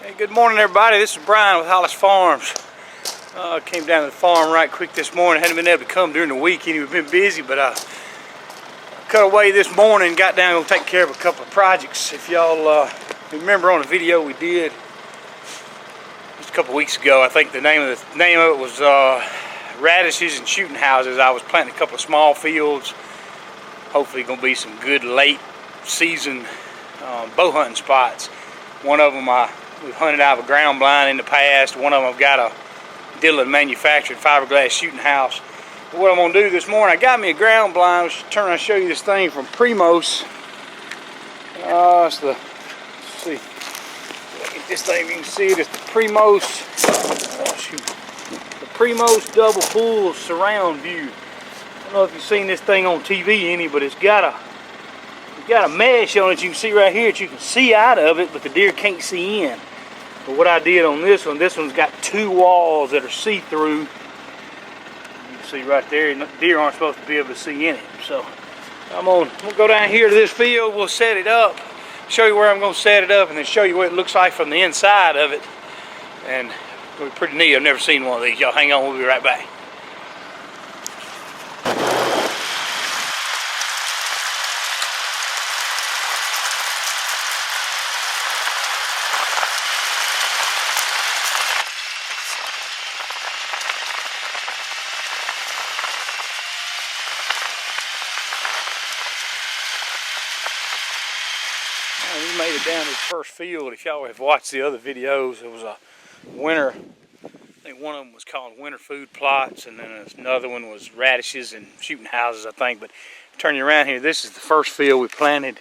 Hey, good morning everybody. This is Brian with Hollis Farms. Came down to the farm right quick this morning. Hadn't been able to come during the week. We've been busy, but I cut away this morning, got down and take care of a couple of projects. If y'all remember on a video we did just a couple weeks ago, I think the name of it was radishes and shooting houses. I was planting a couple of small fields. Hopefully gonna be some good late season bow hunting spots. One of them we've hunted out of a ground blind in the past. One of them I've got a Dillon manufactured fiberglass shooting house. But what I'm going to do this morning, I got me a ground blind. Let's turn around and show you this thing from Primos. Let's see. Look at this thing, you can see it. It's the Primos, the Primos Double Bull surround view. I don't know if you've seen this thing on TV any, but it's got a mesh on it. You can see right here that you can see out of it, but the deer can't see in. But what I did on this one's got two walls that are see-through. You can see right there, and the deer aren't supposed to be able to see in it. So I'm gonna go down here to this field. We'll set it up, show you where I'm gonna set it up, and then show you what it looks like from the inside of it. And it'll be pretty neat. I've never seen one of these. Y'all hang on, we'll be right back. We made it down to the first field. If y'all have watched the other videos, it was a winter, I think one of them was called winter food plots, and then another one was radishes and shooting houses, I think. But turn you around here, this is the first field we planted.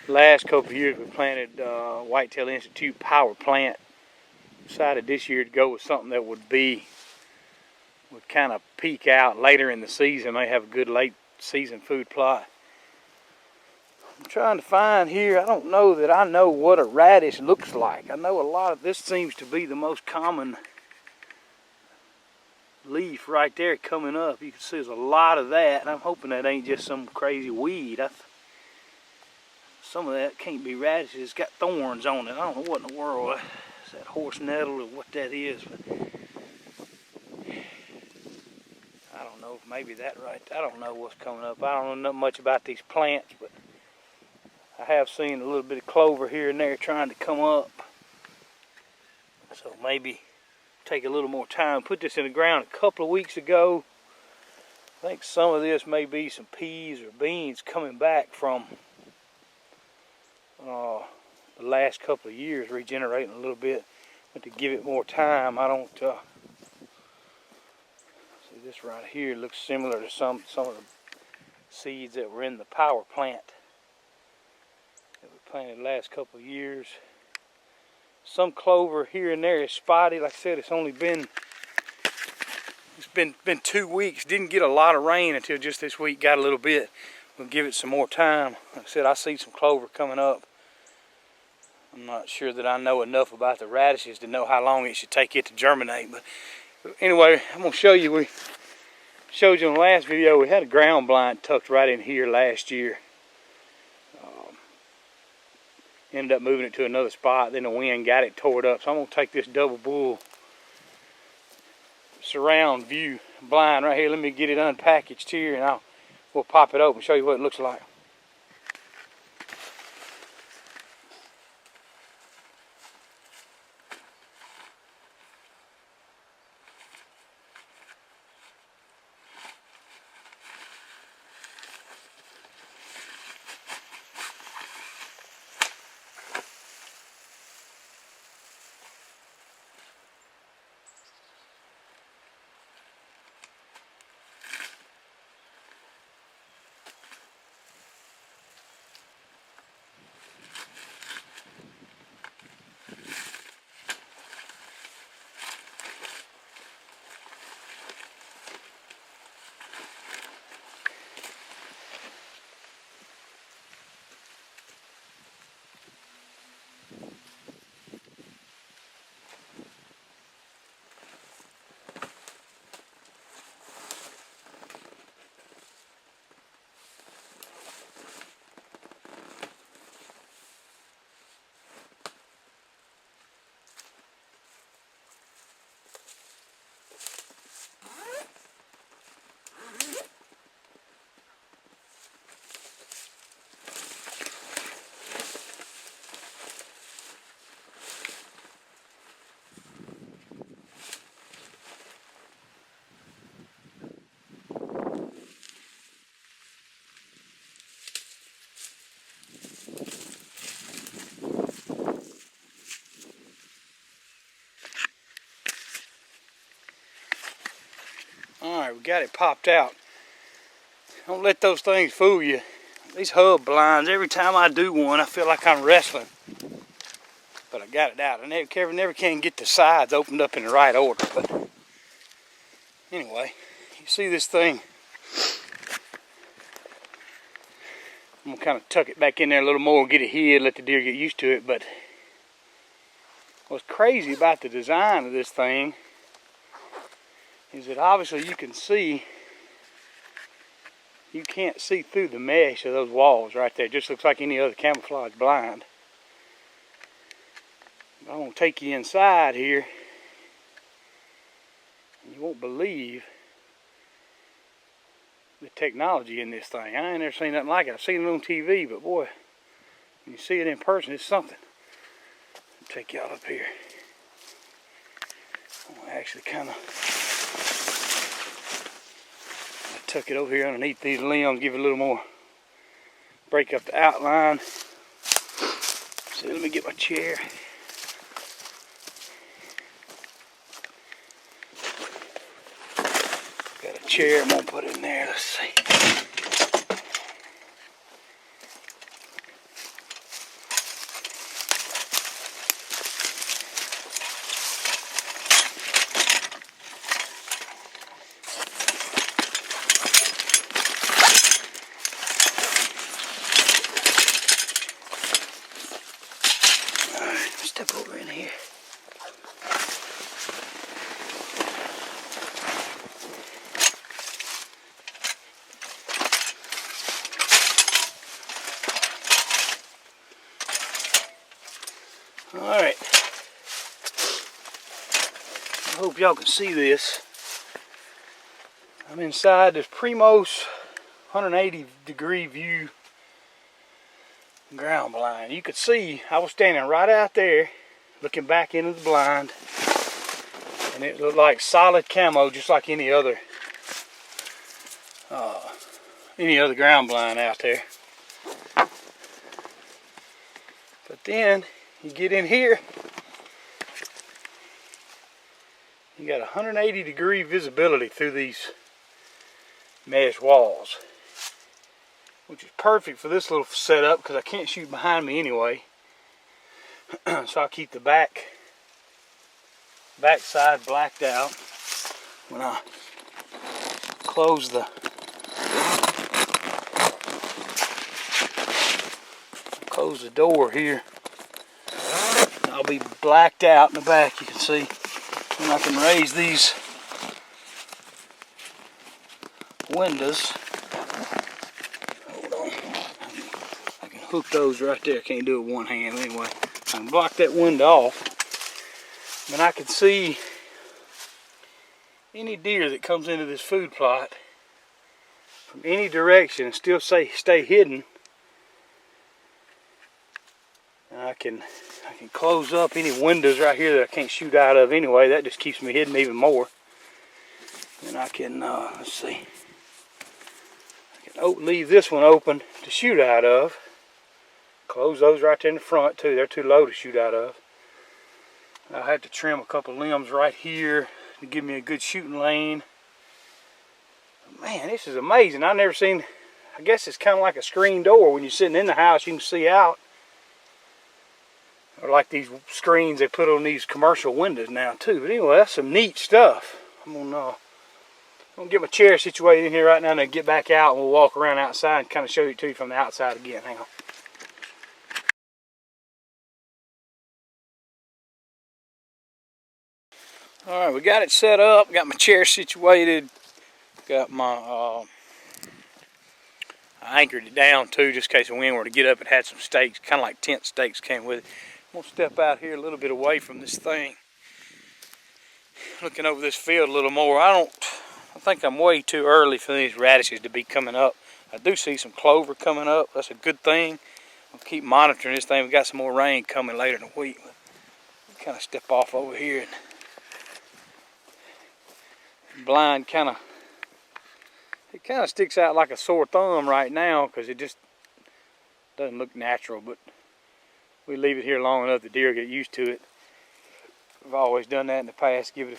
Last couple of years we planted Whitetail Institute power plant. Decided this year to go with something that would kind of peak out later in the season, may have a good late season food plot. I'm trying to find here, I don't know that I know what a radish looks like. I know a lot of this seems to be the most common leaf right there coming up. You can see there's a lot of that, and I'm hoping that ain't just some crazy weed. Some of that can't be radishes. It's got thorns on it. I don't know what in the world. Is that horse nettle or what that is? But I don't know, maybe that right. I don't know what's coming up. I don't know much about these plants, but I have seen a little bit of clover here and there trying to come up. So maybe take a little more time. Put this in the ground a couple of weeks ago. I think some of this may be some peas or beans coming back from the last couple of years, regenerating a little bit. But to give it more time, I don't see this right here looks similar to some of the seeds that were in the power plant that we planted the last couple of years. Some clover here and there is spotty. Like I said, it's been 2 weeks. Didn't get a lot of rain until just this week. Got a little bit. We'll give it some more time. Like I said, I see some clover coming up. I'm not sure that I know enough about the radishes to know how long it should take it to germinate. But anyway, I'm gonna show you. We showed you in the last video. We had a ground blind tucked right in here last year. Ended up moving it to another spot, then the wind got it tore up. So I'm going to take this double bull surround view blind right here. Let me get it unpackaged here, and we'll pop it open and show you what it looks like. we got it popped out. Don't let those things fool you. These hub blinds, every time I do one, I feel like I'm wrestling. But I got it out. I never can get the sides opened up in the right order. But anyway, you see this thing. I'm gonna kind of tuck it back in there a little more, get it hid, let the deer get used to it. But what's crazy about the design of this thing is that obviously you can see, you can't see through the mesh of those walls right there. It just looks like any other camouflage blind. But I'm gonna take you inside here, and you won't believe the technology in this thing. I ain't never seen nothing like it. I've seen it on TV, but boy, when you see it in person, it's something. I'll take y'all up here. I'll actually kind of tuck it over here underneath these limbs, give it a little more, break up the outline. So let me get my chair. Got a chair, I'm gonna put it in there, let's see. Step over in here. Alright. I hope y'all can see this. I'm inside this Primos 180-degree view ground blind. You could see I was standing right out there looking back into the blind, and it looked like solid camo, just like any other ground blind out there. But then you get in here, you got 180-degree visibility through these mesh walls, which is perfect for this little setup because I can't shoot behind me anyway. So I'll keep the back side blacked out. When I close the door here, I'll be blacked out in the back, you can see. And I can raise these windows. Hold on. I can hook those right there. Can't do it with one hand anyway. I can block that window off. But I can see any deer that comes into this food plot from any direction and still stay hidden. And I can close up any windows right here that I can't shoot out of anyway. That just keeps me hidden even more. And I can, let's see, I can leave this one open to shoot out of. Close those right there in the front too. They're too low to shoot out of. I'll have to trim a couple limbs right here to give me a good shooting lane. Man, this is amazing. I've never seen, I guess it's kind of like a screen door. When you're sitting in the house, you can see out. Or like these screens they put on these commercial windows now too. But anyway, that's some neat stuff. I'm gonna get my chair situated in here right now and then get back out and we'll walk around outside and kind of show it to you from the outside again. Hang on. Alright, we got it set up, got my chair situated, got my, I anchored it down too, just in case the wind were to get up. It had some stakes, kind of like tent stakes came with it. I'm going to step out here a little bit away from this thing, looking over this field a little more. I think I'm way too early for these radishes to be coming up. I do see some clover coming up, that's a good thing. I'll keep monitoring this thing. We got some more rain coming later in the week. Kind of step off over here and blind kind of sticks out like a sore thumb right now because it just doesn't look natural, but we leave it here long enough the deer get used to it. We've always done that in the past. Give it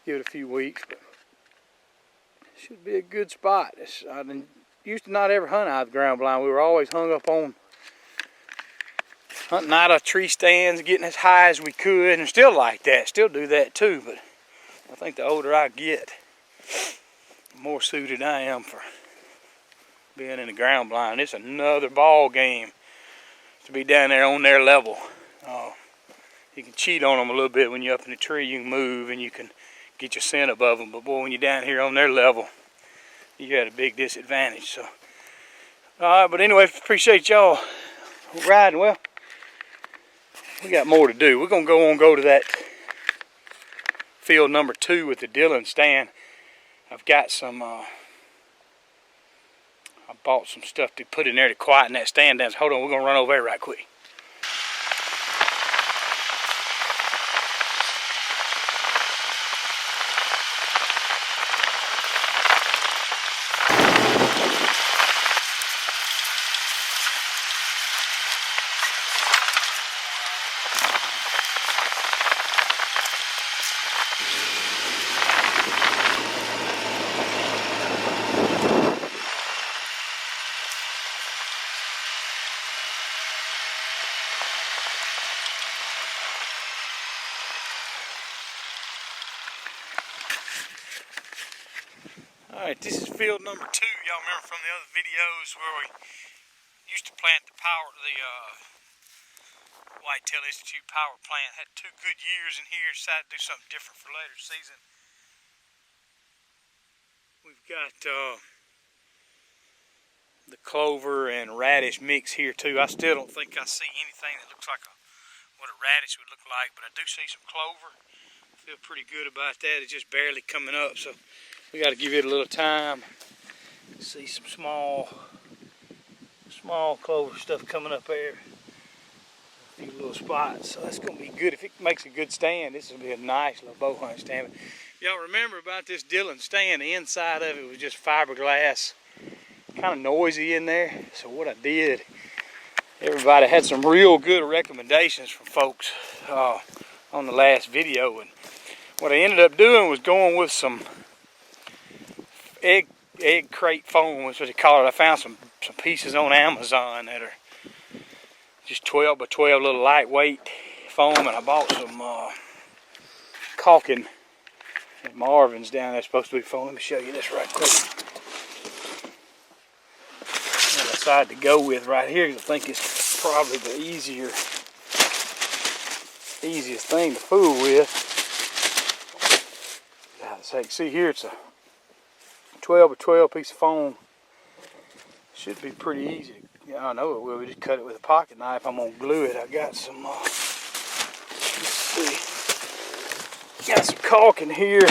Give it a few weeks, but it should be a good spot. I used to not ever hunt out of the ground blind. We were always hung up on hunting out of tree stands, getting as high as we could, and still like that. Still do that too, but I think the older I get, the more suited I am for being in the ground blind. It's another ball game to be down there on their level. You can cheat on them a little bit when you're up in the tree. You can move and you can get your scent above them. But boy, when you're down here on their level, you got a big disadvantage. So, but anyway, appreciate y'all riding. Well, we got more to do. We're gonna go to that field number 2 with the Dillon stand. I've got some. I bought some stuff to put in there to quieten that stand down. So hold on, we're gonna run over there right quick. Alright, this is field number 2. Y'all remember from the other videos where we used to plant the Whitetail Institute power plant. Had 2 good years in here, decided to do something different for later season. We've got the clover and radish mix here too. I still don't think I see anything that looks like what a radish would look like, but I do see some clover. Feel pretty good about that. It's just barely coming up, so we got to give it a little time. See some small clover stuff coming up there. A few little spots, so that's gonna be good. If it makes a good stand, this will be a nice little bow hunt stand. Y'all remember about this Dillon stand? The inside of it was just fiberglass, kind of noisy in there. So what I did, everybody had some real good recommendations from folks on the last video, and what I ended up doing was going with some egg crate foam, is what they call it. I found some pieces on Amazon that are just 12 by 12 little lightweight foam, and I bought some caulking at Marvin's down there. Supposed to be foam. Let me show you this right quick. I decided to go with right here because I think it's probably the easiest thing to fool with. So you can see here, it's a 12 by 12 piece of foam. Should be pretty easy. Yeah, I know it will. We just cut it with a pocket knife. I'm gonna glue it. I got some. Let's see. Got some caulk in here.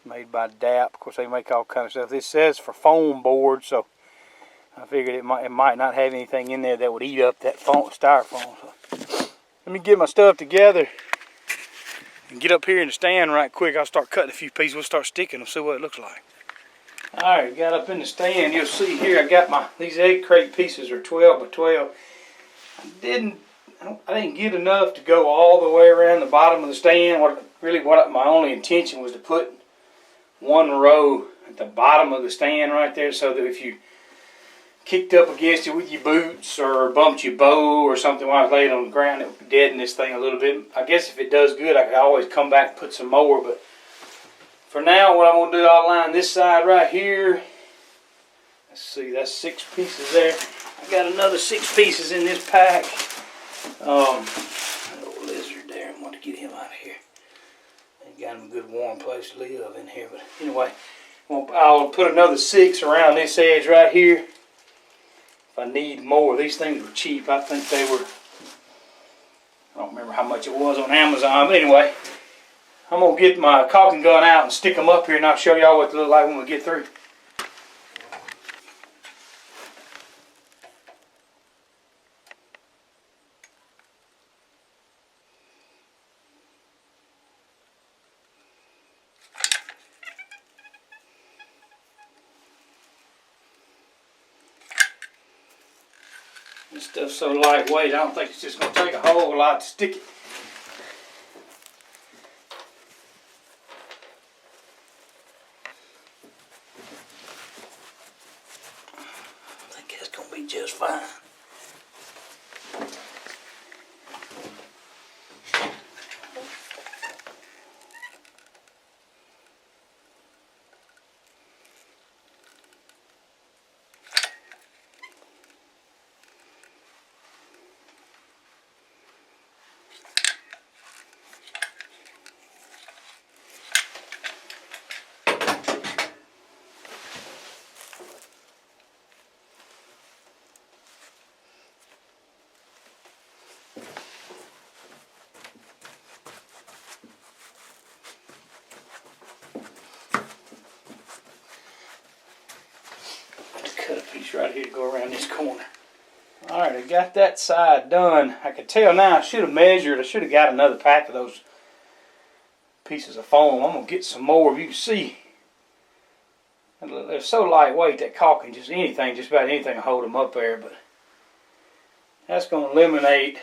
Made by DAP. Of course, they make all kind of stuff. This says for foam board, so I figured it might not have anything in there that would eat up that foam, styrofoam. So let me get my stuff together and get up here in the stand right quick. I'll start cutting a few pieces. We'll start sticking them, see what it looks like. Alright, got up in the stand. You'll see here I got these egg crate pieces are 12 by 12. I didn't get enough to go all the way around the bottom of the stand. My only intention was to put one row at the bottom of the stand right there, so that if you kicked up against it with your boots or bumped your bow or something while I was laying on the ground, it would deaden this thing a little bit. I guess if it does good, I could always come back and put some more, but for now, what I'm going to do, I'll line this side right here. Let's see, that's 6 pieces there. I got another 6 pieces in this pack. That old lizard there, I want to get him out of here. Ain't got him a good warm place to live in here, but anyway, I'll put another 6 around this edge right here. If I need more, these things were cheap. I think they were, I don't remember how much it was on Amazon, but anyway, I'm going to get my caulking gun out and stick them up here, and I'll show y'all what they look like when we get through. This stuff's so lightweight, I don't think it's just going to take a whole lot to stick it. here to go around this corner. Alright, I got that side done. I can tell now I should have measured. I should have got another pack of those pieces of foam. I'm going to get some more. If you can see, they're so lightweight that caulking, just about anything will hold them up there. But that's going to eliminate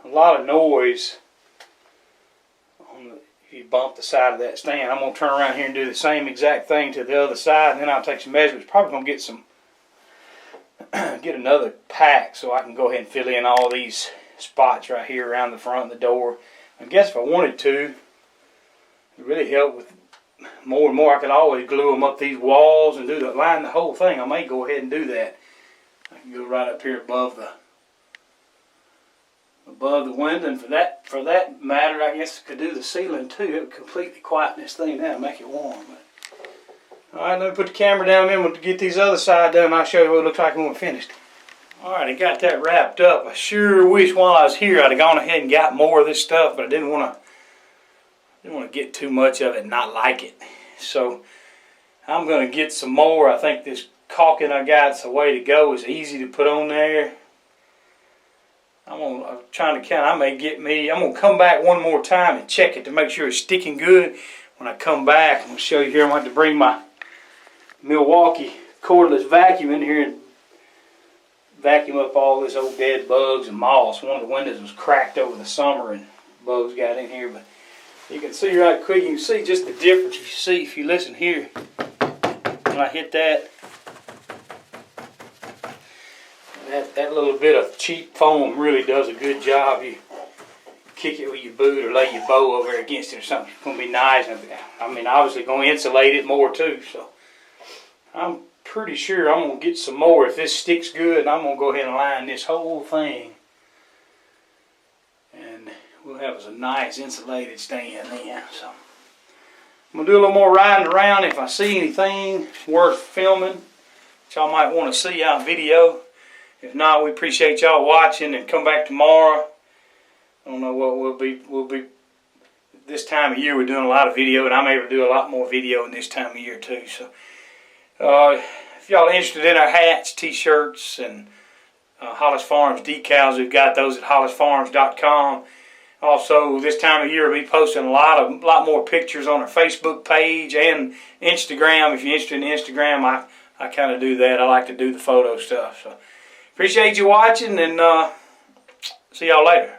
a lot of noise if you bump the side of that stand. I'm going to turn around here and do the same exact thing to the other side, and then I'll take some measurements. Probably going to get another pack so I can go ahead and fill in all these spots right here around the front of the door. I guess if I wanted to, it really help with more and more. I could always glue them up these walls and line the whole thing. I may go ahead and do that. I can go right up here above the window, and for that matter, I guess I could do the ceiling too. It would completely quieten this thing down, make it warm. Alright, let me put the camera down, then we'll get these other side done, and I'll show you what it looks like when we're finished. Alright, I got that wrapped up. I sure wish while I was here I'd have gone ahead and got more of this stuff, but I didn't want to get too much of it and not like it. So I'm going to get some more. I think this caulking I got's the way to go. It's easy to put on there. I'm trying to count. I'm going to come back one more time and check it to make sure it's sticking good. When I come back, I'm going to show you here. I'm going to have to bring my Milwaukee cordless vacuum in here and vacuum up all this old dead bugs and moss. One of the windows was cracked over the summer and bugs got in here. But you can see right quick, you can see just the difference. You see if you listen here, when I hit that little bit of cheap foam really does a good job. You kick it with your boot or lay your bow over against it or something, it's going to be nice. I mean, obviously going to insulate it more too. So I'm pretty sure I'm going to get some more. If this sticks good, I'm going to go ahead and line this whole thing. And we'll have us a nice insulated stand then. So I'm going to do a little more riding around. If I see anything worth filming that y'all might want to see out video. If not, we appreciate y'all watching, and come back tomorrow. I don't know what we'll be this time of year. We're doing a lot of video, and I'm able to do a lot more video in this time of year too. So if y'all are interested in our hats, t-shirts, and Hollis Farms decals, we've got those at hollisfarms.com. Also, this time of year we'll be posting a lot more pictures on our Facebook page and Instagram. If you're interested in Instagram, I kind of do that. I like to do the photo stuff. So appreciate you watching, and see y'all later.